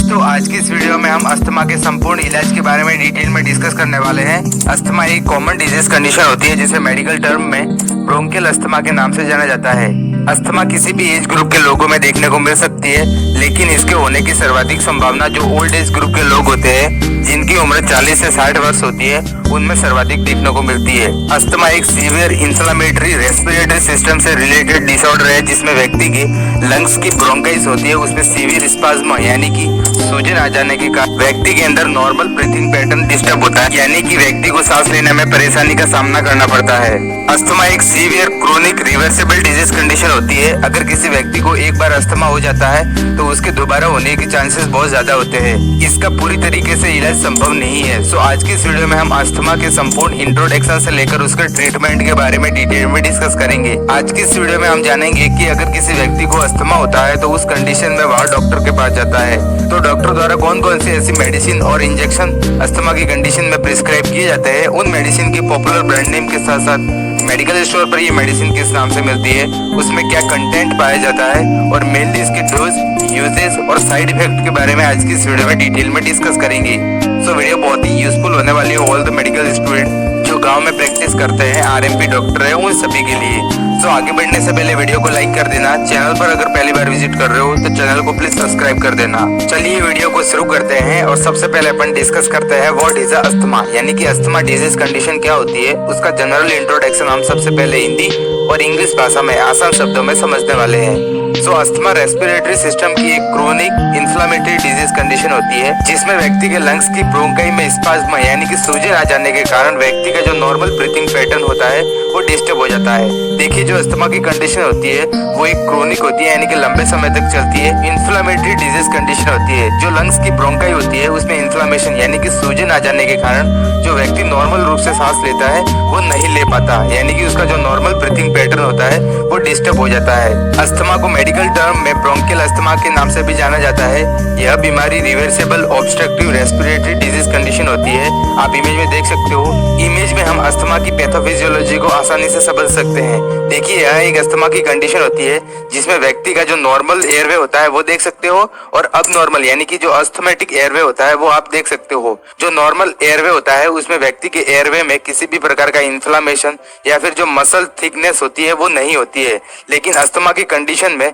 दोस्तों, आज की इस वीडियो में हम अस्थमा के संपूर्ण इलाज के बारे में डिटेल में डिस्कस करने वाले हैं। अस्थमा एक कॉमन डिजीज कंडीशन होती है जिसे मेडिकल टर्म में ब्रोंकियल अस्थमा के नाम से जाना जाता है। अस्थमा किसी भी एज ग्रुप के लोगों में देखने को मिल सकती है, लेकिन इसके होने की सर्वाधिक संभावना जो ओल्ड एज ग्रुप के लोग होते हैं, जिनकी उम्र 40 से 60 वर्ष होती है, उनमें सर्वाधिक देखने को मिलती है। अस्थमा एक सीवियर इन्फ्लेमेटरी रेस्पिरेटरी सिस्टम से रिलेटेड डिसऑर्डर है, जिसमें व्यक्ति की लंग्स की ब्रोंकाइटिस होती है, उसमें सीवियर स्पाज्म यानी कि सूजन आ जाने के कारण व्यक्ति के अंदर नॉर्मल ब्रीथिंग पैटर्न डिस्टर्ब होता है, यानी कि व्यक्ति को सांस लेने में परेशानी का सामना करना पड़ता है। अस्थमा एक severe chronic reversible disease condition होती है। अगर किसी व्यक्ति को एक बार अस्थमा हो जाता है तो उसके दोबारा होने के चांसेस बहुत ज्यादा होते हैं। इसका पूरी तरीके से इलाज संभव नहीं है। सो आज की इस वीडियो में हम अस्थमा के संपूर्ण इंट्रोडक्शन से लेकर उसके ट्रीटमेंट के बारे में डिटेल में डिस्कस करेंगे। आज की इस वीडियो में हम जानेंगे कि अगर किसी व्यक्ति को अस्थमा होता है तो उस कंडीशन में वह डॉक्टर के पास जाता है तो डॉक्टर द्वारा कौन कौन सी ऐसी मेडिसिन और इंजेक्शन अस्थमा की कंडीशन में प्रिस्क्राइब किए जाते हैं, उन मेडिसिन की पॉपुलर ब्रांड नेम के साथ साथ मेडिकल स्टोर पर ये मेडिसिन किस नाम से मिलती है, उसमें क्या कंटेंट पाया जाता है और मेनली इसके डोज, यूजेस और साइड इफेक्ट के बारे में आज की इस वीडियो में डिटेल में डिस्कस करेंगे। सो वीडियो बहुत ही यूजफुल होने वाली है ऑल द मेडिकल स्टूडेंट जो गांव में प्रैक्टिस करते हैं, आरएमपी डॉक्टर है, उन सभी के लिए। सो आगे बढ़ने से पहले वीडियो को लाइक कर देना। चैनल पर अगर पहली बार विजिट कर रहे हो तो चैनल को प्लीज सब्सक्राइब कर देना। चलिए वीडियो को शुरू करते हैं और सबसे पहले अपन डिस्कस करते हैं व्हाट इज अस्थमा, यानी कि अस्थमा डिजीज कंडीशन क्या होती है। उसका जनरल इंट्रोडक्शन हम सबसे पहले हिंदी और इंग्लिश भाषा में आसान शब्दों में समझने वाले हैं। सो अस्थमा रेस्पिरेटरी सिस्टम की एक क्रोनिक इन्फ्लेमेटरी डिजीज कंडीशन होती है, जिसमें व्यक्ति के लंग्स की ब्रोंकाई में स्पाज्म यानी कि सूजन आ जाने के कारण व्यक्ति का जो नॉर्मल ब्रीथिंग पैटर्न होता है वो डिस्टर्ब हो जाता है। देखिए, जो अस्थमा की कंडीशन होती है वो एक क्रोनिक होती है, यानी कि लंबे समय तक चलती है। इन्फ्लेमेटरी डिजीज कंडीशन होती है, जो लंग्स की ब्रोंकाई होती है उसमें इन्फ्लेमेशन यानी कि सूजन आ जाने के कारण जो व्यक्ति नॉर्मल रूप से सांस लेता है वो नहीं ले पाता, यानी कि उसका जो नॉर्मल ब्रीथिंग पैटर्न होता है वो डिस्टर्ब हो जाता है। अस्थमा को मेडिकल टर्म में ब्रोंकियल अस्थमा के नाम से भी जाना जाता है। यह बीमारी reversible obstructive respiratory disease condition होती है। आप इमेज में देख सकते हो। इमेज में हम अस्थमा की पैथोफिजियोलॉजी को आसानी से समझ सकते हैं। देखिए, यह एक अस्थमा की कंडीशन होती है जिसमें व्यक्ति का जो नॉर्मल एयरवे होता है वो देख सकते हो और अब नॉर्मल यानी कि जो अस्थमेटिक एयरवे होता है वो आप देख सकते हो। जो नॉर्मल एयरवे होता है उसमें व्यक्ति के एयरवे में किसी भी प्रकार का इन्फ्लामेशन या फिर जो मसल थिकनेस होती है वो नहीं होती है। लेकिन अस्थमा की कंडीशन में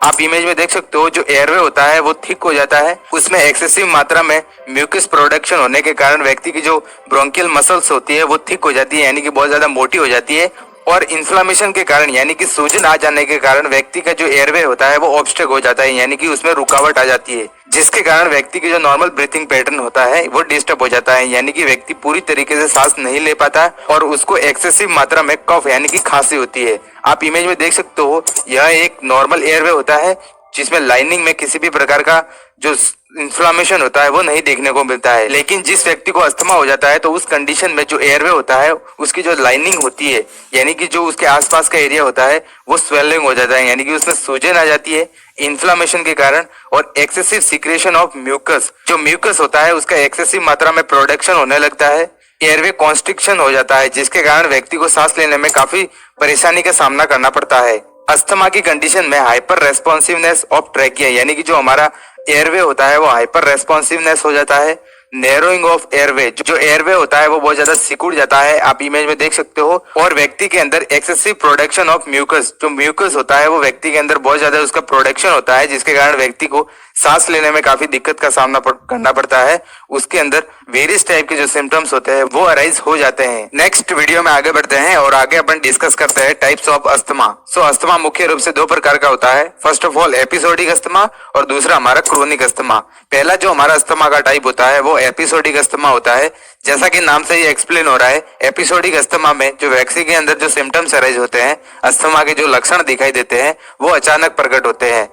आप इमेज में देख सकते हो, जो एयरवे होता है वो थिक हो जाता है। उसमें एक्सेसिव मात्रा में म्यूकस प्रोडक्शन होने के कारण व्यक्ति की जो ब्रोंकियल मसल्स होती है वो थिक हो जाती है, यानी कि बहुत ज्यादा मोटी हो जाती है। और इन्फ्लामेशन के कारण यानी कि सूजन आ जाने के कारण व्यक्ति का जो एयरवे होता है वो ऑब्स्ट्रक हो जाता है, यानी कि उसमें रुकावट आ जाती है, जिसके कारण व्यक्ति की जो नॉर्मल ब्रीथिंग पैटर्न होता है वो डिस्टर्ब हो जाता है, यानी कि व्यक्ति पूरी तरीके से सांस नहीं ले पाता और उसको एक्सेसिव मात्रा में कफ यानी कि खांसी होती है। आप इमेज में देख सकते हो, यह एक नॉर्मल एयरवे होता है जिसमें लाइनिंग में किसी भी प्रकार का जो इन्फ्लामेशन होता है वो नहीं देखने को मिलता है। लेकिन जिस व्यक्ति को अस्थमा हो जाता है तो उस कंडीशन में जो एयरवे होता है उसकी जो लाइनिंग होती है यानी कि जो उसके आसपास का एरिया होता है वो स्वेलिंग हो जाता है, यानी कि उसमें सूजन आ जाती है इन्फ्लामेशन के कारण। और एक्सेसिव सिक्रेशन ऑफ म्यूकस, जो म्यूकस होता है उसका एक्सेसिव मात्रा में प्रोडक्शन होने लगता है। एयरवे कॉन्स्ट्रिक्शन हो जाता है, जिसके कारण व्यक्ति को सांस लेने में काफी परेशानी का सामना करना पड़ता है। अस्थमा की कंडीशन में हाइपर रेस्पॉन्सिवनेस ऑफ ट्रैकिया यानी कि जो हमारा एयरवे होता है वो हाइपर रेस्पॉन्सिवनेस हो जाता है। नैरोइंग ऑफ एयरवे, जो एयरवे होता है वो बहुत ज्यादा सिकुड़ जाता है, आप इमेज में देख सकते हो। और व्यक्ति के अंदर एक्सेसिव प्रोडक्शन ऑफ म्यूकस, जो म्यूकस होता है वो व्यक्ति के अंदर बहुत ज्यादा उसका प्रोडक्शन होता है, जिसके कारण व्यक्ति को सांस लेने में काफी दिक्कत का सामना करना पड़ता है। उसके अंदर वेरियस टाइप के जो सिम्टम्स होते हैं वो अराइज हो जाते हैं। नेक्स्ट वीडियो में आगे बढ़ते हैं और आगे अपन डिस्कस करते हैं types of asthma. So asthma मुख्य रूप से दो प्रकार का होता है। First of all episodic asthma और दूसरा हमारा क्रोनिक अस्थमा। पहला जो हमारा अस्थमा का टाइप होता है वो एपिसोडिक अस्थमा होता है। जैसा कि नाम से ही एक्सप्लेन हो रहा है, एपिसोडिक अस्थमा में जो व्यक्ति के अंदर जो सिम्टम्स अराइज होते हैं, अस्थमा के जो लक्षण दिखाई देते हैं वो अचानक प्रकट होते हैं।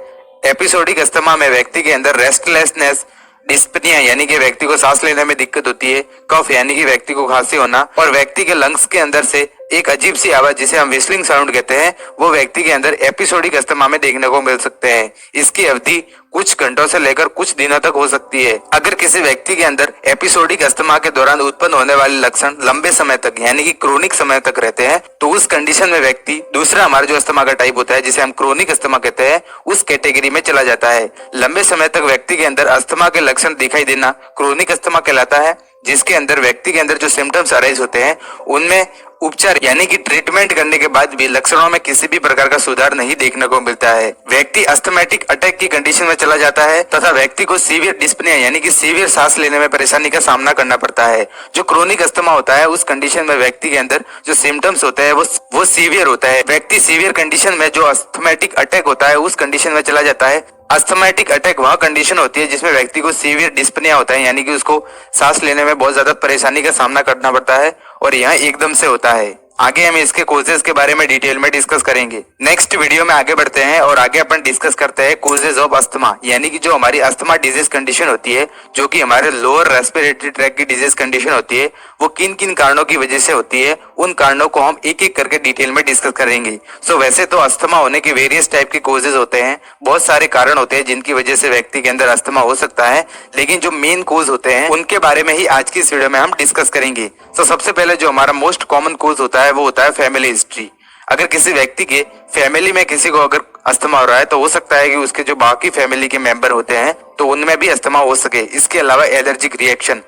एपिसोडिक अस्थमा में व्यक्ति के अंदर रेस्टलेसनेस, डिस्पनिया यानी कि व्यक्ति को सांस लेने में दिक्कत होती है, कफ यानी कि व्यक्ति को खांसी होना और व्यक्ति के लंग्स के अंदर से एक अजीब सी आवाज जिसे हम विस्लिंग साउंड कहते हैं वो व्यक्ति के अंदर एपिसोडिक अस्थमा में देखने को मिल सकते हैं। इसकी अवधि कुछ घंटों से लेकर कुछ दिनों तक हो सकती है। अगर किसी व्यक्ति के अंदर एपिसोडिक अस्थमा के दौरान उत्पन्न होने वाले लक्षण लंबे समय तक यानी कि क्रोनिक समय तक रहते हैं तो उस कंडीशन में व्यक्ति दूसरा हमारा जो अस्थमा का टाइप होता है जिसे हम क्रोनिक अस्थमा कहते हैं उस कैटेगरी में चला जाता है। लंबे समय तक व्यक्ति के अंदर अस्थमा के लक्षण दिखाई देना क्रोनिक अस्थमा कहलाता है, जिसके अंदर व्यक्ति के अंदर जो सिम्टम्स अराइज होते हैं उनमें उपचार यानी कि ट्रीटमेंट करने के बाद भी लक्षणों में किसी भी प्रकार का सुधार नहीं देखने को मिलता है। व्यक्ति अस्थमैटिक अटैक की कंडीशन में चला जाता है तथा व्यक्ति को सीवियर डिस्पनिया यानी कि सीवियर सांस लेने में परेशानी का सामना करना पड़ता है। जो क्रोनिक अस्थमा होता है उस कंडीशन में व्यक्ति के अंदर जो सिम्टम्स होते हैं वो सीवियर होता है। व्यक्ति सीवियर कंडीशन में जो अस्थमैटिक अटैक होता है उस कंडीशन में चला जाता है। अस्थमैटिक अटैक वह कंडीशन होती है जिसमें व्यक्ति को सीवियर डिस्पनिया होता है यानी कि उसको सांस लेने में बहुत ज्यादा परेशानी का सामना करना पड़ता है और यह एकदम से होता है। आगे हम इसके कोजेस के बारे में डिटेल में डिस्कस करेंगे। नेक्स्ट वीडियो में आगे बढ़ते हैं और आगे अपन डिस्कस करते हैं कोजेस ऑफ अस्थमा यानी कि जो हमारी अस्थमा डिजीज कंडीशन होती है जो कि हमारे लोअर रेस्पिरेटरी ट्रैक की डिजीज कंडीशन होती है वो किन किन कारणों की वजह से होती है उन कारणों को हम एक एक करके डिटेल में डिस्कस करेंगे। सो वैसे तो अस्थमा होने के वेरियस टाइप के कोजेज होते हैं, बहुत सारे कारण होते हैं जिनकी वजह से व्यक्ति के अंदर अस्थमा हो सकता है, लेकिन जो मेन कोज होते हैं उनके बारे में ही आज की इस वीडियो में हम डिस्कस करेंगे। सो सबसे पहले जो हमारा मोस्ट कॉमन कोज होता है वो होता है फैमिली हिस्ट्री। अगर किसी व्यक्ति के फैमिली में किसी को अगर अस्थमा हो रहा है तो हो सकता है कि उसके जो बाकी फैमिली के मेंबर होते हैं तो उनमें भी अस्थमा हो सके। इसके अलावा एलर्जिक रिएक्शन,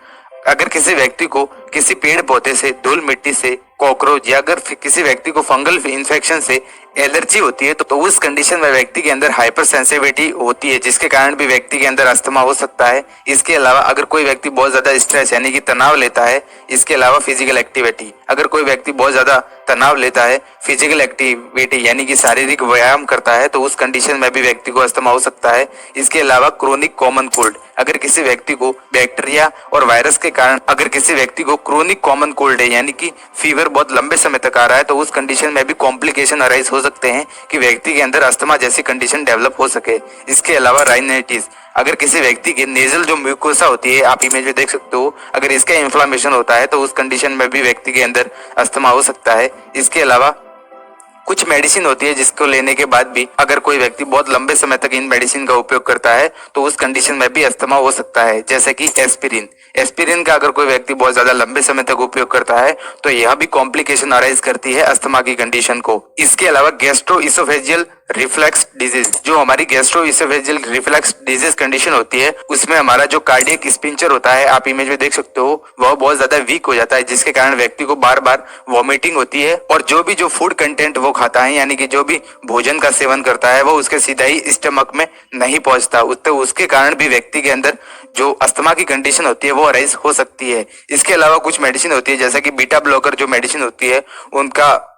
अगर किसी व्यक्ति को किसी पेड़ पौधे से, धूल मिट्टी से, कॉकरोच या अगर किसी व्यक्ति को फंगल इन्फेक्शन से एलर्जी होती है तो उस कंडीशन में व्यक्ति के अंदर हाइपर सेंसिटिविटी होती है जिसके कारण भी व्यक्ति के अंदर अस्थमा हो सकता है। इसके अलावा अगर कोई व्यक्ति बहुत ज्यादा स्ट्रेस यानी कि तनाव लेता है, इसके अलावा फिजिकल एक्टिविटी, अगर कोई व्यक्ति बहुत ज्यादा तनाव लेता है, फिजिकल एक्टिविटी यानी कि शारीरिक व्यायाम करता है तो उस कंडीशन में भी व्यक्ति को अस्थमा हो सकता है। इसके अलावा क्रोनिक कॉमन कोल्ड, अगर किसी व्यक्ति को बैक्टीरिया और वायरस के कारण अगर किसी व्यक्ति को क्रोनिक कॉमन कोल्ड है यानी कि फीवर बहुत लंबे समय तक आ रहा है तो उस कंडीशन में भी कॉम्प्लिकेशन अराइज हो सकते हैं कि व्यक्ति के अंदर अस्थमा जैसी कंडीशन डेवलप हो सके। इसके अलावा राइनाइटिस, अगर किसी व्यक्ति की नेजल जो म्यूकोसा होती है, आप इमेज में देख सकते हो, अगर इसका इन्फ्लामेशन होता है तो उस कंडीशन में भी व्यक्ति के अंदर अस्थमा हो सकता है। इसके अलावा कुछ मेडिसिन होती है जिसको लेने के बाद भी अगर कोई व्यक्ति बहुत लंबे समय तक इन मेडिसिन का उपयोग करता है तो उस कंडीशन में भी अस्थमा हो सकता है, जैसे कि एस्पिरिन। एस्पिरिन का अगर कोई व्यक्ति बहुत ज्यादा लंबे समय तक उपयोग करता है तो यह भी कॉम्प्लिकेशन अराइज करती है अस्थमा की कंडीशन को। इसके अलावा गैस्ट्रोइसोफेजियल रिफ्लक्स डिजीज, जो हमारी गैस्ट्रोइसोफेजियल रिफ्लक्स डिजीज कंडीशन होती है उसमें हमारा जो कार्डियक स्पिंचर होता है, आप इमेज में देख सकते हो, वह बहुत ज्यादा वीक हो जाता है जिसके कारण व्यक्ति को बार बार वॉमिटिंग होती है और जो भी जो फूड कंटेंट वो खाता है यानी कि जो भी भोजन का सेवन करता है वो उसके सीधा ही स्टमक में नहीं पहुंचता, तो उसके कारण भी व्यक्ति के अंदर जो अस्थमा की कंडीशन होती है वो अराइज हो सकती है। इसके अलावा कुछ मेडिसिन होती है जैसे कि बीटा ब्लॉकर जो मेडिसिन होती है उनका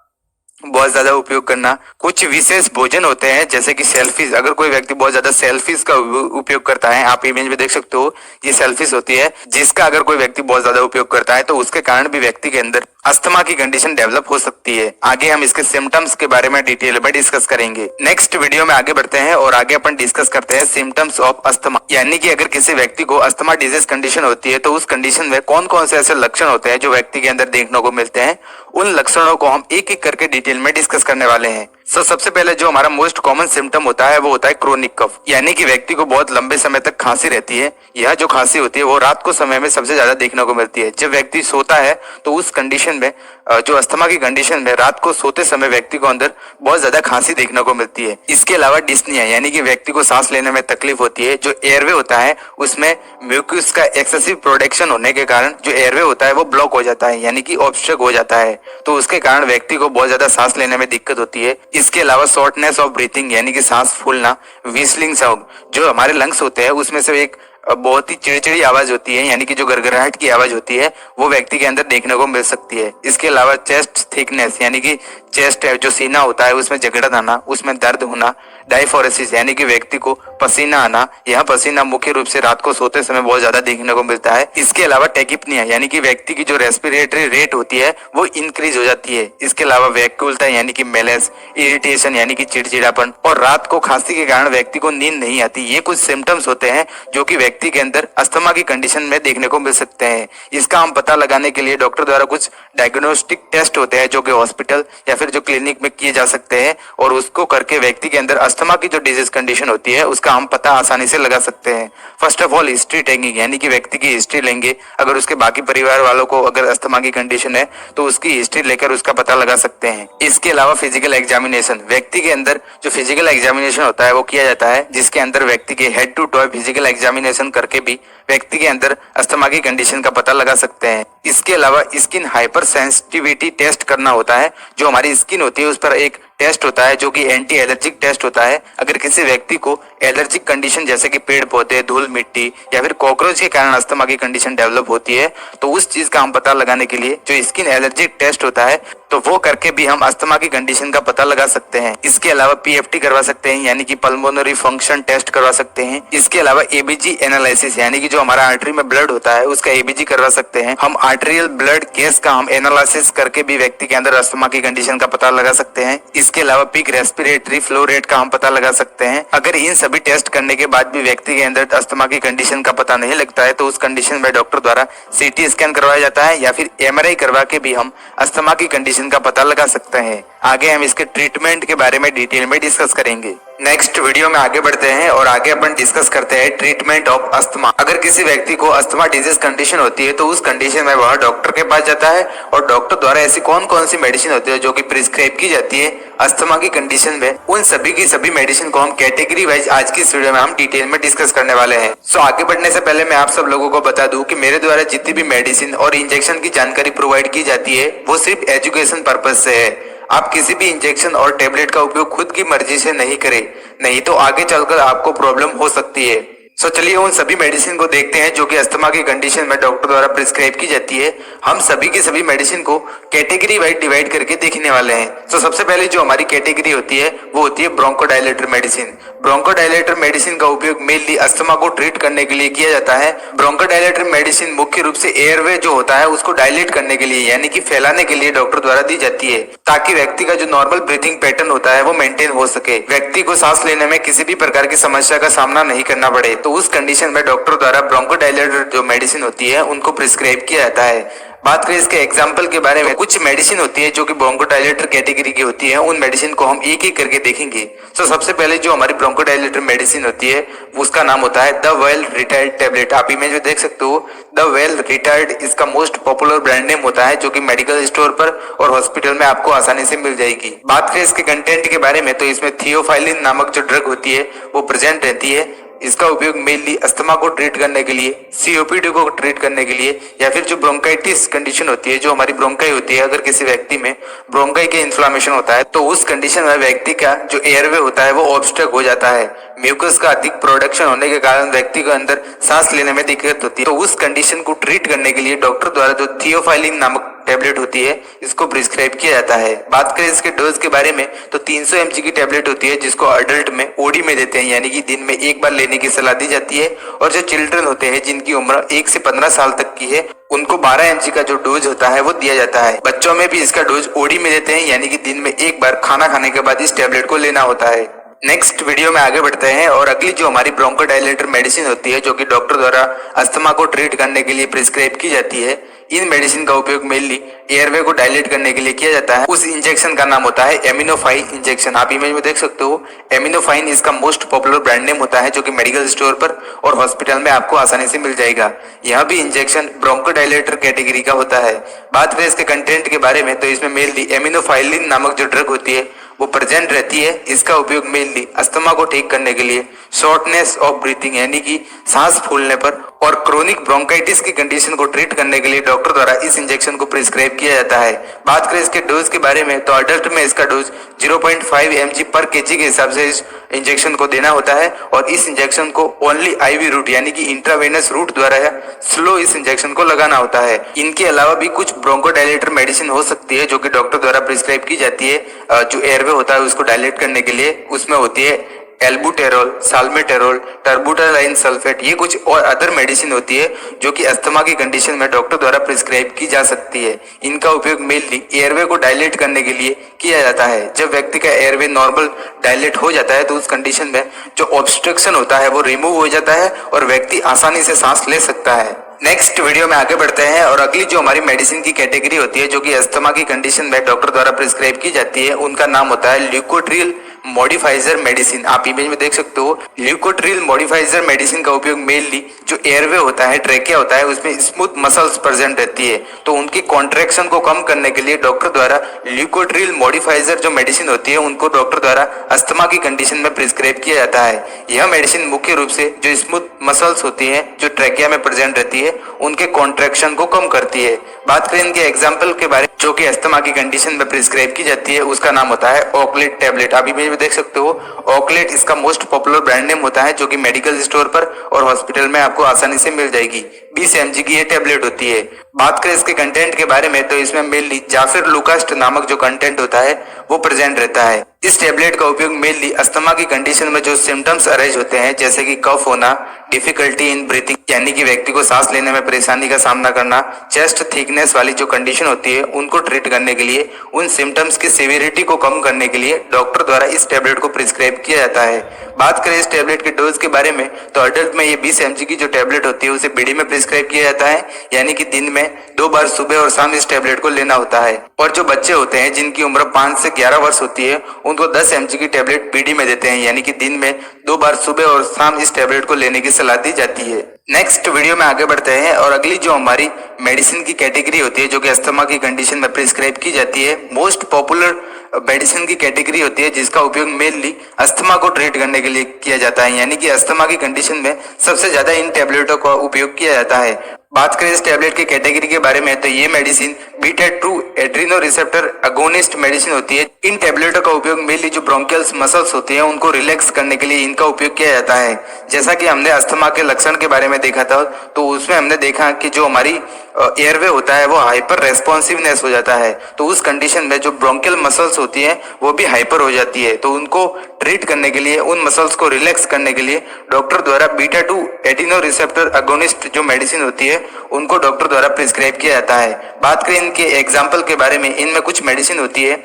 बहुत ज्यादा उपयोग करना, कुछ विशेष भोजन होते हैं जैसे कि सेल्फिश, अगर कोई व्यक्ति बहुत ज्यादा सेल्फिश का उपयोग करता है, आप इमेज में देख सकते हो ये सेल्फिश होती है, जिसका अगर कोई व्यक्ति बहुत ज्यादा उपयोग करता है तो उसके कारण भी व्यक्ति के अंदर अस्थमा की कंडीशन डेवलप हो सकती है। आगे हम इसके सिम्टम्स के बारे में डिटेल में डिस्कस करेंगे। नेक्स्ट वीडियो में आगे बढ़ते हैं और आगे अपन डिस्कस करते हैं सिम्टम्स ऑफ अस्थमा, यानी कि अगर किसी व्यक्ति को अस्थमा डिजीज कंडीशन होती है तो उस कंडीशन में कौन कौन से ऐसे लक्षण होते हैं जो व्यक्ति के अंदर देखने को मिलते हैं, उन लक्षणों को हम एक एक करके डिटेल में डिस्कस करने वाले हैं। सबसे पहले जो हमारा मोस्ट कॉमन सिम्टम होता है वो होता है क्रोनिक कफ, यानी कि व्यक्ति को बहुत लंबे समय तक खांसी रहती है। यह जो खांसी होती है वो रात को समय में सबसे ज्यादा देखने को मिलती है। जब व्यक्ति सोता है तो उस कंडीशन में जो अस्थमा की कंडीशन में रात को सोते समय व्यक्ति को अंदर बहुत ज्यादा खांसी देखने को मिलती है। इसके अलावा डिस्निया, यानी कि व्यक्ति को सांस लेने में तकलीफ होती है। जो एयरवे होता है उसमें म्यूकस का एक्सेसिव प्रोडक्शन होने के कारण जो एयरवे होता है वो ब्लॉक हो जाता है, यानी कि ऑब्स्ट्रक्ट हो जाता है, तो उसके कारण व्यक्ति को बहुत ज्यादा सांस लेने में दिक्कत होती है। इसके अलावा शॉर्टनेस ऑफ ब्रीथिंग, यानी कि सांस फूलना, व्हिस्लिंग साउंड, जो हमारे लंग्स होते हैं उसमें से एक बहुत ही चिड़चिड़ी आवाज होती है, यानी कि जो गड़गड़ाहट की आवाज होती है वो व्यक्ति के अंदर देखने को मिल सकती है। इसके अलावा चेस्ट थिकनेस, यानी कि चेस्ट जो सीना होता है उसमें जकड़न आना, उसमें दर्द होना, डायफोरेसिस, यानी कि व्यक्ति को पसीना आना। यह पसीना मुख्य रूप से रात को सोते समय बहुत ज्यादा देखने को मिलता है। इसके अलावा टेकिपनिया, यानी कि व्यक्ति की जो रेस्पिरेटरी रेट होती है वो इंक्रीज हो जाती है। इसके अलावा वैक्यूलता, यानी कि मेलेस, इरिटेशन, यानी कि चिड़चिड़ापन, और रात को खांसी के कारण व्यक्ति को नींद नहीं आती। ये कुछ सिम्टम्स होते हैं जो कि व्यक्ति व्यक्ति के अंदर अस्थमा की कंडीशन में देखने को मिल सकते हैं। इसका हम पता लगाने के लिए डॉक्टर द्वारा कुछ डायग्नोस्टिक टेस्ट होते हैं जो कि हॉस्पिटल या फिर जो क्लिनिक में किए जा सकते हैं, और उसको करके व्यक्ति के अंदर अस्थमा की जो डिजीज कंडीशन होती है उसका हम पता आसानी से लगा सकते हैं। First of all history taking, यानी कि व्यक्ति की हिस्ट्री लेंगे। अगर उसके बाकी परिवार वालों को अगर अस्थमा की कंडीशन है तो उसकी हिस्ट्री लेकर उसका पता लगा सकते हैं। इसके अलावा फिजिकल एग्जामिनेशन, व्यक्ति के अंदर जो फिजिकल एग्जामिनेशन होता है वो किया जाता है, जिसके अंदर व्यक्ति के head to toe physical examination करके भी व्यक्ति के अंदर अस्थमा की कंडीशन का पता लगा सकते हैं। इसके अलावा स्किन हाइपर सेंसिटिविटी टेस्ट करना होता है। जो हमारी स्किन होती है उस पर एक टेस्ट होता है जो कि एंटी एलर्जिक टेस्ट होता है। अगर किसी व्यक्ति को एलर्जिक कंडीशन जैसे कि पेड़ पौधे, धूल मिट्टी या फिर कॉकरोच के कारण अस्थमा की कंडीशन डेवलप होती है तो उस चीज का हम पता लगाने के लिए जो स्किन एलर्जिक टेस्ट होता है तो वो करके भी हम अस्थमा की कंडीशन का पता लगा सकते हैं। इसके अलावा पीएफटी करवा सकते हैं, यानी कि पल्मोनरी फंक्शन टेस्ट करवा सकते हैं। इसके अलावा एबीजी एनालिसिस, यानी कि जो हमारा आर्टरी में ब्लड होता है उसका एबीजी करवा सकते हैं। हम आर्टेरियल ब्लड गैस का हम एनालिसिस करके भी व्यक्ति के अंदर अस्थमा की कंडीशन का पता लगा सकते हैं। इसके अलावा पीक रेस्पिरेटरी फ्लो रेट का हम पता लगा सकते हैं। अगर इन सभी टेस्ट करने के बाद भी व्यक्ति के अंदर अस्थमा की कंडीशन का पता नहीं लगता है तो उस कंडीशन में डॉक्टर द्वारा सीटी स्कैन करवाया जाता है या फिर एमआरआई करवा के भी हम अस्थमा की कंडीशन का पता लगा सकते हैं। आगे हम इसके ट्रीटमेंट के बारे में डिटेल में डिस्कस करेंगे। नेक्स्ट वीडियो में आगे बढ़ते हैं और आगे अपन डिस्कस करते हैं ट्रीटमेंट ऑफ अस्थमा। अगर किसी व्यक्ति को अस्थमा डिजीज कंडीशन होती है तो उस कंडीशन में वह डॉक्टर के पास जाता है और डॉक्टर द्वारा ऐसी कौन कौन सी मेडिसिन होती है जो कि प्रिस्क्राइब की जाती है अस्थमा की कंडीशन में, उन सभी की सभी मेडिसिन को हम कैटेगरी वाइज आज की इस वीडियो में हम डिटेल में डिस्कस करने वाले हैं। सो आगे बढ़ने से पहले मैं आप सब लोगों को बता दूं कि मेरे द्वारा जितनी भी मेडिसिन और इंजेक्शन की जानकारी प्रोवाइड की जाती है वो सिर्फ एजुकेशन पर्पज से है। आप किसी भी इंजेक्शन और टेबलेट का उपयोग खुद की मर्जी से नहीं करें, नहीं तो आगे चलकर आपको प्रॉब्लम हो सकती है। सो चलिए उन सभी मेडिसिन को देखते हैं जो कि अस्थमा की कंडीशन में डॉक्टर द्वारा प्रिस्क्राइब की जाती है। हम सभी की सभी मेडिसिन को कैटेगरी वाइज डिवाइड करके देखने वाले हैं। सो सबसे पहले जो हमारी कैटेगरी होती है वो होती है ब्रोंकोडायलेटर मेडिसिन। ब्रोंकोडायलेटर मेडिसिन का उपयोग मेनली अस्थमा को ट्रीट करने के लिए किया जाता है। ब्रोंकोडायलेटर मेडिसिन मुख्य रूप से एयरवे जो होता है उसको डायलेट करने के लिए, यानी कि फैलाने के लिए डॉक्टर द्वारा दी जाती है, ताकि व्यक्ति का जो नॉर्मल ब्रीथिंग पैटर्न होता है वो मेंटेन हो सके, व्यक्ति को सांस लेने में किसी भी प्रकार की समस्या का सामना नहीं करना पड़े। तो उस कंडीशन में डॉक्टर द्वारा ब्रोंकोडायलेटर जो मेडिसिन होती है उनको प्रिस्क्राइब किया जाता है। बात करें इसके एग्जाम्पल के बारे में, कुछ मेडिसिन होती है जो कि ब्रोंकोडायलेटर कैटेगरी की होती है, उन मेडिसिन को हम एक एक करके देखेंगे। तो सबसे पहले जो हमारी ब्रोंकोडायलेटर मेडिसिन होती है उसका नाम होता है द वेल रिटायर्ड टेबलेट। आप इमेज में देख सकते हो, द वेल रिटायर्ड इसका मोस्ट पॉपुलर ब्रांड नेम होता है जो कि मेडिकल स्टोर पर और हॉस्पिटल में आपको आसानी से मिल जाएगी। बात करें इसके कंटेंट के बारे में तो इसमें थियोफाइलिन नामक जो ड्रग होती है वो प्रेजेंट रहती है। इसका उपयोग मेनली अस्थमा को ट्रीट करने के लिए, सीओपीडी को ट्रीट करने के लिए, या फिर जो ब्रोंकाइटिस कंडीशन होती है, जो हमारी ब्रोंकाई होती है, अगर किसी व्यक्ति में ब्रोंकाई के इन्फ्लामेशन होता है तो उस कंडीशन में व्यक्ति का जो एयरवे होता है वो ऑब्स्ट्रक्ट हो जाता है। म्यूकस का अधिक प्रोडक्शन होने के कारण व्यक्ति को अंदर सांस लेने में दिक्कत होती है। तो उस कंडीशन को ट्रीट करने के लिए डॉक्टर द्वारा जो थियोफाइलिन नामक टेबलेट होती है इसको प्रिस्क्राइब किया जाता है। बात करें इसके डोज के बारे में तो 300 mg की टेबलेट होती है जिसको अडल्ट में ओडी में देते हैं, यानी कि दिन में एक बार लेने की सलाह दी जाती है। और जो चिल्ड्रन होते हैं जिनकी उम्र 1 से 15 साल तक की है उनको 12 mg का जो डोज होता है वो दिया जाता है। बच्चों में भी इसका डोज ओडी में देते हैं, यानी कि दिन में एक बार खाना खाने के बाद इस टेबलेट को लेना होता है। नेक्स्ट वीडियो में आगे बढ़ते हैं और अगली जो हमारी ब्रोंकोडायलेटर मेडिसिन होती है जो कि डॉक्टर द्वारा अस्थमा को ट्रीट करने के लिए प्रिस्क्राइब की जाती है, इन मेडिसिन का उपयोग मेनली एयरवे को डायलेट करने के लिए किया जाता है। उस इंजेक्शन का नाम होता है एमिनोफाइन इंजेक्शन। आप इमेज में देख सकते हो, एमिनोफाइन इसका मोस्ट पॉपुलर ब्रांड नेम होता है जो कि मेडिकल स्टोर पर और हॉस्पिटल में आपको आसानी से मिल जाएगा। यह भी इंजेक्शन ब्रोंकोडायलेटर कैटेगरी का होता है। बात करें इसके कंटेंट के बारे में तो इसमें मेनली एमिनोफाइलिन नामक जो ड्रग होती है वो प्रेजेंट रहती है। इसका उपयोग मेनली अस्थमा को ठीक करने के लिए, शॉर्टनेस ऑफ ब्रीथिंग यानी कि सांस फूलने पर, और क्रोनिक ब्रोंकाइटिस की कंडीशन को ट्रीट करने के लिए डॉक्टर द्वारा इस इंजेक्शन को प्रिस्क्राइब किया जाता है। बात करें इसके डोज के बारे में तो अडल्ट में इसका डोज 0.5 mg पर kg के हिसाब से इस इंजेक्शन को देना होता है और इस इंजेक्शन को ओनली आईवी रूट यानी कि इंट्रावेनस रूट द्वारा स्लो इस इंजेक्शन को लगाना होता है। इनके अलावा भी कुछ ब्रोंकोडायलेटर मेडिसिन हो सकती है जो कि डॉक्टर द्वारा प्रिस्क्राइब की जाती है जो एयरवे होता है उसको डायलेट करने के लिए। उसमें होती है एल्बुटेरॉल, साल्मेटेरॉल, टर्बुटालाइन सल्फेट, ये कुछ और अदर मेडिसिन होती है जो कि अस्थमा की कंडीशन में डॉक्टर द्वारा प्रिस्क्राइब की जा सकती है। इनका उपयोग मेनली एयरवे को डायलेट करने के लिए किया जाता है। जब व्यक्ति का एयरवे नॉर्मल डायलेट हो जाता है तो उस कंडीशन में जो ऑब्स्ट्रक्शन होता है वो रिमूव हो जाता है और व्यक्ति आसानी से सांस ले सकता है। नेक्स्ट वीडियो में आगे बढ़ते हैं और अगली जो हमारी मेडिसिन की कैटेगरी होती है जो कि अस्थमा की कंडीशन में डॉक्टर द्वारा प्रिस्क्राइब की जाती है, उनका नाम होता है ल्यूकोट्रिल मॉडिफाइजर मेडिसिन। आप इमेज में देख सकते हो ल्यूकोट्रिल मॉडिफाइजर मेडिसिन का उपयोग मेनली जो एयरवे होता है, ट्रेकिया होता है, उसमें स्मूथ मसल्स प्रेजेंट रहती है तो उनकी कॉन्ट्रैक्शन को कम करने के लिए डॉक्टर द्वारा ल्यूकोट्रिल मॉडिफाइजर जो मेडिसिन होती है उनको डॉक्टर द्वारा अस्थमा की कंडीशन में प्रिस्क्राइब किया जाता है। यह मेडिसिन मुख्य रूप से जो स्मूथ मसल्स होती है जो ट्रेकिया में प्रेजेंट रहती है उनके कॉन्ट्रैक्शन को कम करती है। बात करें इनके एग्जाम्पल के बारे में जो कि अस्थमा की कंडीशन में प्रिस्क्राइब की जाती है, उसका नाम होता है ओकलेट टैबलेट। आप इमेज में देख सकते हो ओकलेट इसका मोस्ट पॉपुलर ब्रांड नेम होता है जो कि मेडिकल स्टोर पर और हॉस्पिटल में आपको आसानी से मिल जाएगी। 20 mg की ये टैबलेट होती है। बात करें इसके कंटेंट के बारे में तो इसमें मेनली जाफिर लुकास्ट नामक जो कंटेंट होता है वो प्रेजेंट रहता है। इस टैबलेट का उपयोग मेनली अस्थमा की कंडीशन में जो सिम्टम्स अराइज होते हैं जैसे कि कफ होना, डिफिकल्टी इन ब्रीथिंग यानी कि व्यक्ति को सांस लेने में परेशानी का सामना करना, चेस्ट थिकनेस वाली जो कंडीशन होती है उनको ट्रीट करने के लिए, उन सिम्टम्स की सिवियरिटी को कम करने के लिए डॉक्टर द्वारा इस टैबलेट को प्रिस्क्राइब किया जाता है। बात करें इस टैबलेट के डोज के बारे में तो अडल्ट में ये 20 mg की जो टैबलेट होती है उसे बीडी में प्रिस्क्राइब किया जाता है, यानी कि दिन में 2 बार सुबह और शाम इस टैबलेट को लेना होता है। और जो बच्चे होते हैं जिनकी उम्र 5 से 11 वर्ष होती है उनको 10 mg की टैबलेट बीडी में देते हैं, यानी कि दिन में 2 बार सुबह और शाम इस टैबलेट को लेने की सलाह दी जाती है। नेक्स्ट वीडियो में आगे बढ़ते हैं और अगली जो हमारी मेडिसिन की कैटेगरी होती है जो कि अस्थमा की कंडीशन में प्रिस्क्राइब की जाती है, मोस्ट पॉपुलर मेडिसिन की कैटेगरी होती है जिसका उपयोग मेनली अस्थमा को ट्रीट करने के लिए किया जाता है, यानी कि अस्थमा की कंडीशन में सबसे ज्यादा इन टैबलेटों का उपयोग किया जाता है। बात करें इस टैबलेट की कैटेगरी के बारे में तो ये medicine beta 2 Adreno receptor agonist medicine होती है। इन टैबलेटों का उपयोग मेनली जो ब्रोंकियल्स मसल्स होती हैं उनको रिलैक्स करने के लिए इनका उपयोग किया जाता है। जैसा कि हमने अस्थमा के लक्षण के बारे में देखा था तो उसमें हमने देखा कि जो हमारी एयरवे होता है वो हाइपर रेस्पॉन्सिवनेस हो जाता है, तो उस कंडीशन में जो ब्रोंकियल मसल्स होती हैं वो भी हाइपर हो जाती है, तो उनको ट्रीट करने के लिए, उन मसल्स को रिलैक्स करने के लिए डॉक्टर द्वारा बीटा 2 एडिनो रिसेप्टर अगोनिस्ट जो मेडिसिन होती है उनको डॉक्टर द्वारा प्रिस्क्राइब किया जाता है। बात करें इनके एग्जाम्पल के बारे में, इनमें कुछ मेडिसिन होती है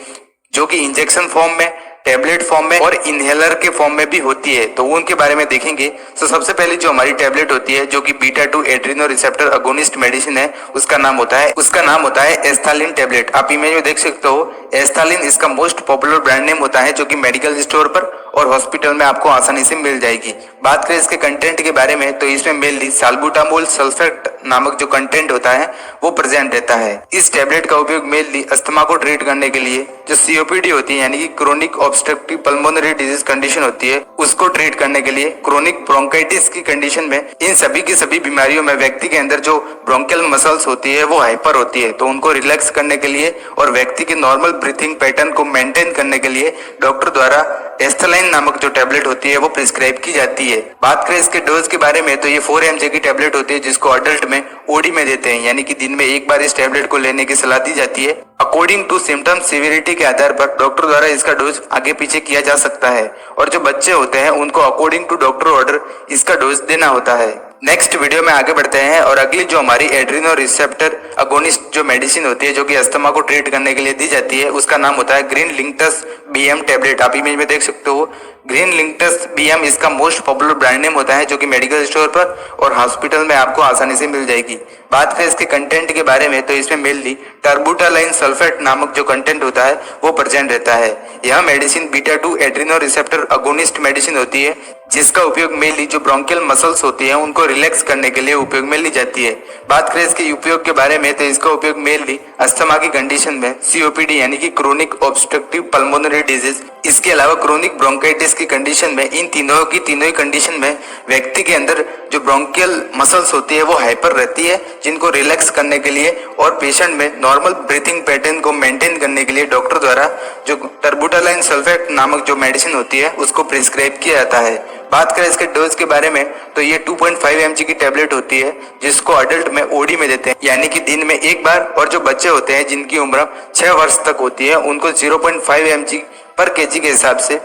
जो कि इंजेक्शन फॉर्म में, टैबलेट फॉर्म में और इनहेलर के फॉर्म में भी होती है, तो उनके बारे में देखेंगे। तो सबसे पहले जो हमारी टैबलेट होती है जो कि beta 2 Adreno receptor agonist medicine है उसका नाम होता है एस्थालिन टैबलेट। आप इमेज में देख सकते हो एस्थालिन इसका मोस्ट पॉपुलर ब्रांड नेम होता है जो कि मेडिकल स्टोर पर और हॉस्पिटल में आपको आसानी से मिल जाएगी। बात करें इसके कंटेंट के बारे में तो इसमें मेनली साल्बुटामोल सल्फेट नामक जो कंटेंट होता है वो प्रेजेंट रहता है। इस टैबलेट का उपयोग मेनली अस्थमा को ट्रीट करने के लिए, जो सीओपीडी होती है यानी कि chronic obstructive pulmonary disease condition होती है उसको ट्रीट करने के लिए, क्रोनिक ब्रोंकाइटिस की कंडीशन में, इन सभी की सभी बीमारियों में व्यक्ति के अंदर जो ब्रोंकियल मसल्स होती है वो हाइपर होती है, तो उनको रिलैक्स करने के लिए और व्यक्ति के नॉर्मल ब्रीथिंग पैटर्न को मेंटेन करने के लिए डॉक्टर द्वारा एस्थालाइन नामक जो टैबलेट होती है वो प्रिस्क्राइब की जाती है। बात करें इसके डोज के बारे में तो ये 4 mg की टैबलेट होती है जिसको अडल्ट में ओडी में देते हैं, यानी कि दिन में 1 बार इस टैबलेट को लेने की सलाह दी जाती है। अकॉर्डिंग टू सिम्टम सिवियरिटी के आधार पर डॉक्टर द्वारा इसका डोज आगे पीछे किया जा सकता है और जो बच्चे होते हैं उनको अकॉर्डिंग टू डॉक्टर ऑर्डर इसका डोज देना होता है। नेक्स्ट वीडियो में आगे बढ़ते हैं और अगली जो हमारी एड्रीनो रिसेप्टर अगोनिस्ट जो मेडिसिन होती है जो कि अस्थमा को ट्रीट करने के लिए दी जाती है उसका नाम होता है ग्रीन लिंक्टस बीएम टैबलेट। आप इमेज में देख सकते हो ग्रीन लिंक्टस बीएम इसका मोस्ट पॉपुलर ब्रांड नेम होता है जो कि मेडिकल स्टोर पर और हॉस्पिटल में आपको आसानी से मिल जाएगी। बात करें इसके कंटेंट के बारे में तो इसमें मेनली टर्बुटालाइन सल्फेट नामक जो कंटेंट होता है वो प्रेजेंट रहता है। यह medicine beta 2 Adreno receptor agonist medicine होती है जिसका उपयोग मेनली जो ब्रोंकियल मसल्स होती हैं उनको रिलैक्स करने के लिए उपयोग में ली जाती है। बात करें इसके उपयोग के बारे में तो इसका उपयोग मेनली अस्थमा की कंडीशन में, सीओपीडी यानी कि क्रोनिक ऑब्स्ट्रक्टिव पल्मोनरी डिजीज, इसके अलावा क्रोनिक ब्रोंकाइटिस की कंडीशन में, इन तीनों ही कंडीशन में व्यक्ति के अंदर जो ब्रोंकियल मसल्स होती है वो हाइपर रहती है, जिनको रिलैक्स करने के लिए और पेशेंट में नॉर्मल ब्रीथिंग पैटर्न को मेंटेन करने के लिए डॉक्टर द्वारा जो टर्बुटालाइन सल्फेट नामक जो मेडिसिन होती है उसको प्रिस्क्राइब किया जाता है। बात करें इसके डोज के बारे में तो ये 2.5 mg की टैबलेट होती है जिसको अडल्ट में ओडी में देते हैं, यानी कि दिन में 1 बार, और जो बच्चे होते हैं जिनकी उम्र 6 वर्ष तक होती है उनको 0.5 mg पर kg के हिसाब से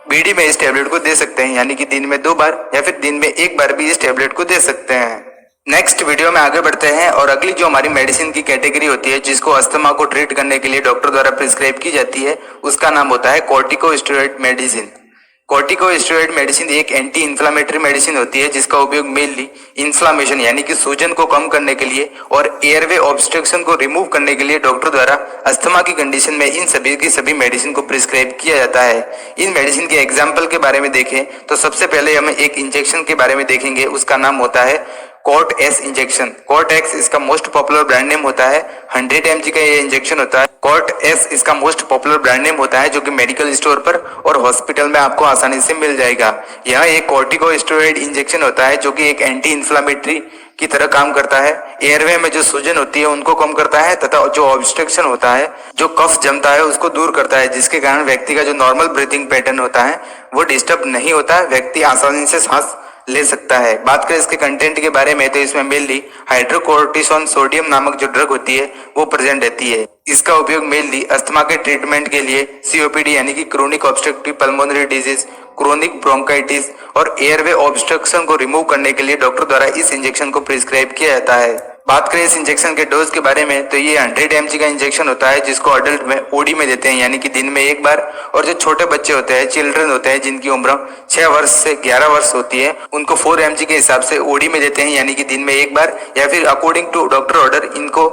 बीडी में इस टेबलेट को दे सकते हैं, यानी कि दिन में 2 बार या फिर दिन में 1 बार भी इस टेबलेट को दे सकते हैं। नेक्स्ट वीडियो में आगे बढ़ते हैं और अगली जो हमारी मेडिसिन की कैटेगरी होती है जिसको अस्थमा को ट्रीट करने के लिए डॉक्टर द्वारा प्रिस्क्राइब की जाती है, उसका नाम होता है कॉर्टिकोस्टेरॉइड मेडिसिन। कॉर्टिकोस्टेरॉइड मेडिसिन एक एंटी इन्फ्लामेटरी मेडिसिन होती है जिसका उपयोग मेनली इन्फ्लामेशन यानी कि सूजन को कम करने के लिए और एयरवे ऑब्स्ट्रक्शन को रिमूव करने के लिए डॉक्टर द्वारा अस्थमा की कंडीशन में इन सभी की सभी मेडिसिन को प्रिस्क्राइब किया जाता है। इन मेडिसिन के एग्जाम्पल के बारे में देखें तो सबसे पहले हम एक इंजेक्शन के बारे में देखेंगे, उसका नाम होता है court S injection. Court x इसका मोस्ट पॉपुलर ब्रांड नेम होता है। 100 mg का ये इंजेक्शन होता है। कोर्ट एस इसका मोस्ट पॉपुलर ब्रांड नेम होता है जो कि मेडिकल स्टोर पर और हॉस्पिटल में आपको आसानी से मिल जाएगा। यह एक कॉर्टिकोस्टेरॉइड इंजेक्शन होता है जो कि एक एंटी इन्फ्लामेटरी की तरह काम करता है। एयरवे में जो सूजन होती है उनको कम करता है तथा जो ऑब्स्ट्रक्शन होता है, जो कफ जमता है, उसको दूर करता है, जिसके कारण व्यक्ति का जो नॉर्मल ब्रीथिंग पैटर्न होता है वो डिस्टर्ब नहीं होता है, व्यक्ति आसानी से सांस ले सकता है। बात करें इसके कंटेंट के बारे में तो इसमें मेनली हाइड्रोकोर्टिसोन सोडियम नामक जो ड्रग होती है वो प्रेजेंट रहती है। इसका उपयोग मेनली अस्थमा के ट्रीटमेंट के लिए सीओपीडी यानी कि chronic obstructive pulmonary disease, chronic bronchitis और एयरवे ऑब्स्ट्रक्शन को रिमूव करने के लिए डॉक्टर द्वारा इस इंजेक्शन को प्रिस्क्राइब किया जाता है। बात करें इस इंजेक्शन के डोज के बारे में तो ये 100 mg का इंजेक्शन होता है जिसको अडल्ट में ओडी में देते हैं यानी कि दिन में 1 बार, और जो छोटे बच्चे होते हैं, चिल्ड्रन होते हैं जिनकी उम्र 6 वर्ष से 11 वर्ष होती है, उनको 4 mg के हिसाब से ओडी में देते हैं यानी कि दिन में 1 बार या फिर अकॉर्डिंग टू डॉक्टर ऑर्डर इनको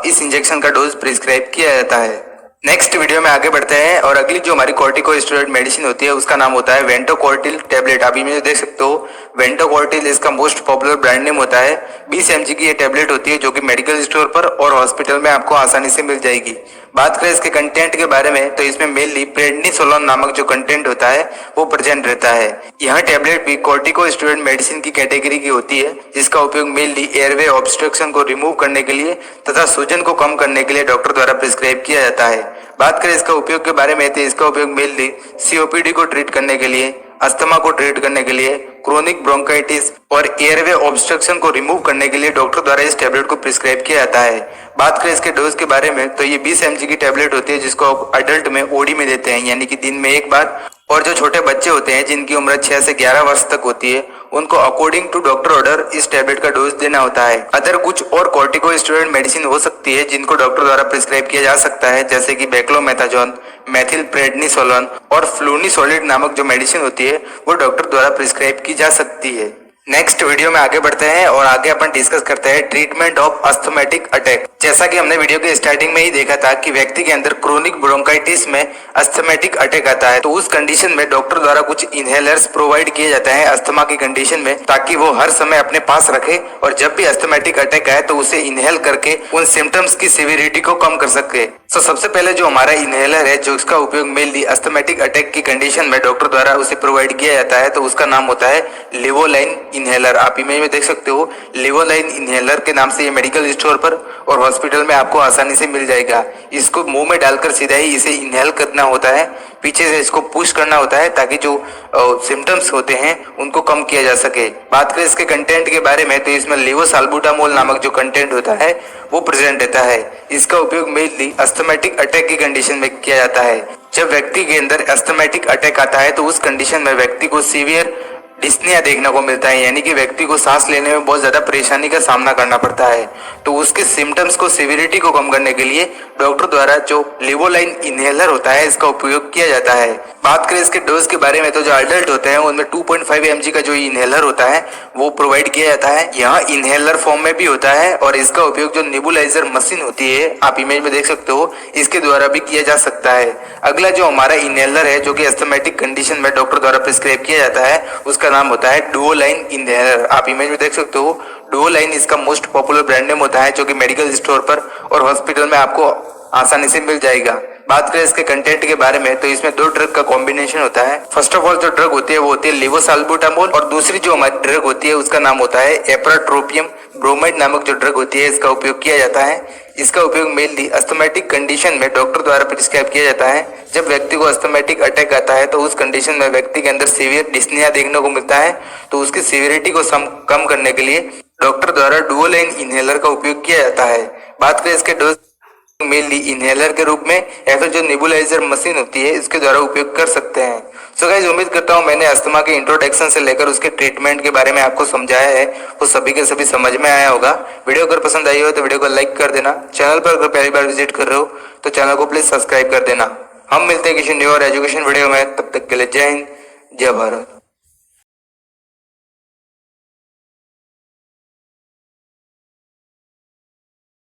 इस इंजेक्शन का डोज प्रिस्क्राइब किया जाता है। नेक्स्ट वीडियो में आगे बढ़ते हैं और अगली जो हमारी कॉर्टिकोस्टेरॉइड मेडिसिन होती है उसका नाम होता है वेंटोकॉर्टिल टैबलेट। आप इमेज देख सकते हो, वेंटोकॉर्टिल इसका मोस्ट पॉपुलर ब्रांड नेम होता है। 20 mg की ये टैबलेट होती है जो कि मेडिकल स्टोर पर और हॉस्पिटल में आपको आसानी से मिल जाएगी। बात करें इसके कंटेंट के बारे में तो इसमें मेनली प्रेडनिसोलोन नामक जो कंटेंट होता है वो प्रेजेंट रहता है। यह टैबलेट भी कॉर्टिकोस्टेरॉइड मेडिसिन की कैटेगरी की होती है जिसका उपयोग मेनली एयरवे ऑब्स्ट्रक्शन को रिमूव करने के लिए तथा सूजन को कम करने के लिए डॉक्टर द्वारा प्रिस्क्राइब किया जाता है। बात करें इसका उपयोग के बारे में तो इसका उपयोग मेनली सीओपीडी को ट्रीट करने के लिए, अस्थमा को ट्रीट करने के लिए, क्रोनिक ब्रोंकाइटिस और एयरवे ऑब्स्ट्रक्शन को रिमूव करने के लिए डॉक्टर द्वारा इस टैबलेट को प्रिस्क्राइब किया जाता है। बात करें इसके डोज के बारे में तो ये 20 mg की टैबलेट होती है जिसको अडल्ट में ओडी में देते हैं यानी कि दिन में 1 बार, और जो छोटे बच्चे होते हैं जिनकी उम्र 6 से 11 वर्ष तक होती है उनको अकॉर्डिंग टू डॉक्टर ऑर्डर इस टैबलेट का डोज देना होता है। अदर कुछ और कॉर्टिकोस्टेरॉइड मेडिसिन हो सकती है जिनको डॉक्टर द्वारा प्रिस्क्राइब किया जा सकता है, जैसे कि बेक्लोमेथाजोन, मेथिल प्रेडनिसोलोन और फ्लूनिसोलिड नामक जो मेडिसिन होती है वो डॉक्टर द्वारा प्रिस्क्राइब की जा सकती है। नेक्स्ट वीडियो में आगे बढ़ते हैं और आगे अपन डिस्कस करते हैं ट्रीटमेंट ऑफ अस्थमेटिक अटैक। जैसा कि हमने वीडियो के स्टार्टिंग में ही देखा था कि व्यक्ति के अंदर क्रोनिक ब्रोंकाइटिस में अस्थमेटिक अटैक आता है तो उस कंडीशन में डॉक्टर द्वारा कुछ इनहेलर्स प्रोवाइड किए जाते हैं अस्थमा की कंडीशन में, ताकि वो हर समय अपने पास रखे और जब भी अस्थमेटिक अटैक आए तो उसे इनहेल करके उन सिम्टम्स की सिविरिटी को कम कर सके। तो सबसे पहले जो हमारा इनहेलर है जो इसका उपयोग मेनली अस्थमेटिक अटैक की कंडीशन में डॉक्टर द्वारा उसे प्रोवाइड किया जाता है तो उसका नाम होता है लिवोलाइन इनहेलर। आप इमेज में देख सकते हो, लिवोलाइन इनहेलर के नाम से ये मेडिकल स्टोर पर और हॉस्पिटल में आपको आसानी से मिल जाएगा। इसको मुंह में डालकर सीधा ही इसे इनहेल करना होता है, पीछे से इसको पुश करना होता है ताकि जो सिम्टम्स होते हैं उनको कम किया जा सके। बात करें इसके कंटेंट के बारे में तो इसमें लेवोसाल्बुटामोल नामक जो कंटेंट होता है वो प्रेजेंट रहता है। इसका उपयोग मेनली अस्थमेटिक अटैक की कंडीशन में किया जाता है। जब व्यक्ति के अंदर अस्थमेटिक अटैक आता है तो उस कंडीशन में व्यक्ति को सीवियर डिस्निया देखने को मिलता है, यानी कि व्यक्ति को सांस लेने में बहुत ज्यादा परेशानी का सामना करना पड़ता है। तो उसके सिम्टम्स को सिविरिटी को कम करने के लिए डॉक्टर द्वारा जो लिवोलाइन इनहेलर होता है इसका उपयोग किया जाता है। बात करें इसके डोज के बारे में तो जो अडल्ट होते हैं उनमें 2.5 mg का जो इनहेलर होता है वो प्रोवाइड किया जाता है। यह इनहेलर फॉर्म में भी होता है और इसका उपयोग जो नेबुलाइजर मशीन होती है, आप इमेज में देख सकते हो, इसके द्वारा भी किया जा सकता है। अगला जो हमारा इनहेलर है जो कि अस्थमेटिक कंडीशन में डॉक्टर द्वारा प्रिस्क्राइब किया जाता है उसका नाम होता है डुओलाइन इनहेलर। आप इमेज में देख सकते हो, डुओलाइन इसका मोस्ट पॉपुलर ब्रांड नेम होता है जो कि मेडिकल स्टोर पर और हॉस्पिटल में आपको आसानी से मिल जाएगा। बात करें इसके कंटेंट के बारे में तो इसमें 2 ड्रग का कॉम्बिनेशन होता है। फर्स्ट ऑफ ऑल जो ड्रग होती है वो होती है लेवोसाल्बुटामोल और दूसरी जो हमारी ड्रग होती है उसका नाम होता है एप्राट्रोपियम ब्रोमाइड नामक जो ड्रग होती है इसका उपयोग किया जाता है। इसका उपयोग मेनली अस्थमेटिक कंडीशन में डॉक्टर द्वारा प्रिस्क्राइब किया जाता है। जब व्यक्ति को अस्थमेटिक अटैक आता है तो उस कंडीशन में व्यक्ति के अंदर सीवियर डिस्निया देखने को मिलता है तो उसकी सीवियरिटी को कम करने के लिए डॉक्टर द्वारा डुओलाइन इनहेलर का उपयोग किया जाता है। बात करें इसके डोज मेनली इनहेलर के रूप में या फिर जो नेबुलाइजर मशीन होती है इसके द्वारा उपयोग कर सकते हैं। सो गाइस, उम्मीद करता हूँ मैंने अस्थमा के इंट्रोडक्शन से लेकर उसके ट्रीटमेंट के बारे में आपको समझाया है वो सभी के सभी समझ में आया होगा। वीडियो अगर पसंद आई हो तो वीडियो को लाइक कर देना। चैनल पर अगर पहली बार विजिट कर रहे हो तो चैनल को प्लीज सब्सक्राइब कर देना। हम मिलते हैं किसी न्यू और एजुकेशन वीडियो में, तब तक के लिए जय हिंद, जय भारत।